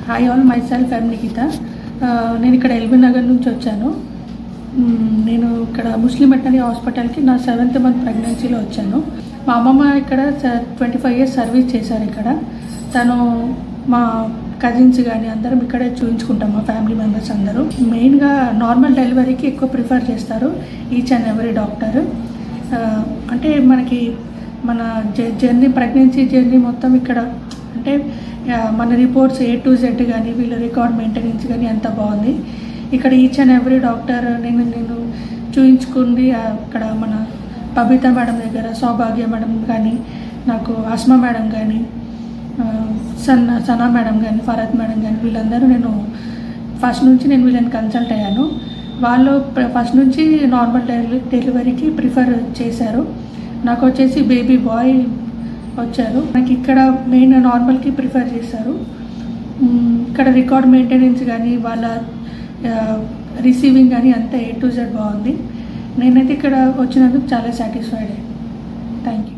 Hi all, my self I'm Nikhita. నేను ఇక్కడ LB Nagar నుంచి వచ్చాను. నేను ఇక్కడ ముస్లిం వెటర్నరీ హాస్పిటల్కి నా 7th మంత్ ప్రెగ్నెన్సీలో వచ్చాను. మా అమ్మమ్మ ఇక్కడ 25 years సర్వీస్ చేశారు. ఇక్కడ తను మా కజిన్స్ కానీ అందరం ఇక్కడే చూపించుకుంటాం. మా ఫ్యామిలీ మెంబర్స్ అందరూ మెయిన్గా నార్మల్ డెలివరీకి ఎక్కువ ప్రిఫర్ చేస్తారు ఈచ్ అండ్ ఎవ్రీ డాక్టర్. అంటే మనకి మన జర్నీ, ప్రెగ్నెన్సీ జర్నీ మొత్తం ఇక్కడ అంటే మన రిపోర్ట్స్ A to Z కానీ వీళ్ళ రికార్డ్ మెయింటెనెన్స్ కానీ అంత బాగుంది. ఇక్కడ ఈచ్ అండ్ ఎవ్రీ డాక్టర్ నేను చూయించుకుంది. అక్కడ మన బబిత మేడం దగ్గర సౌభాగ్య మేడం కానీ, నాకు అస్మా మేడం కానీ, సనా మేడం కానీ, ఫరత్ మేడం కానీ, వీళ్ళందరూ నేను ఫస్ట్ నుంచి వీళ్ళని కన్సల్ట్ అయ్యాను. వాళ్ళు ఫస్ట్ నుంచి నార్మల్ డెలివరీకి ప్రిఫర్ చేశారు. నాకు వచ్చేసి బేబీ బాయ్ వచ్చారు. నాకు ఇక్కడ మెయిన్ నార్మల్కి ప్రిఫర్ చేశారు. ఇక్కడ రికార్డ్ మెయింటెనెన్స్ కానీ వాళ్ళ రిసీవింగ్ కానీ అంతా A to Z బాగుంది. నేనైతే ఇక్కడ వచ్చినందుకు చాలా సాటిస్ఫైడ్. Thank you.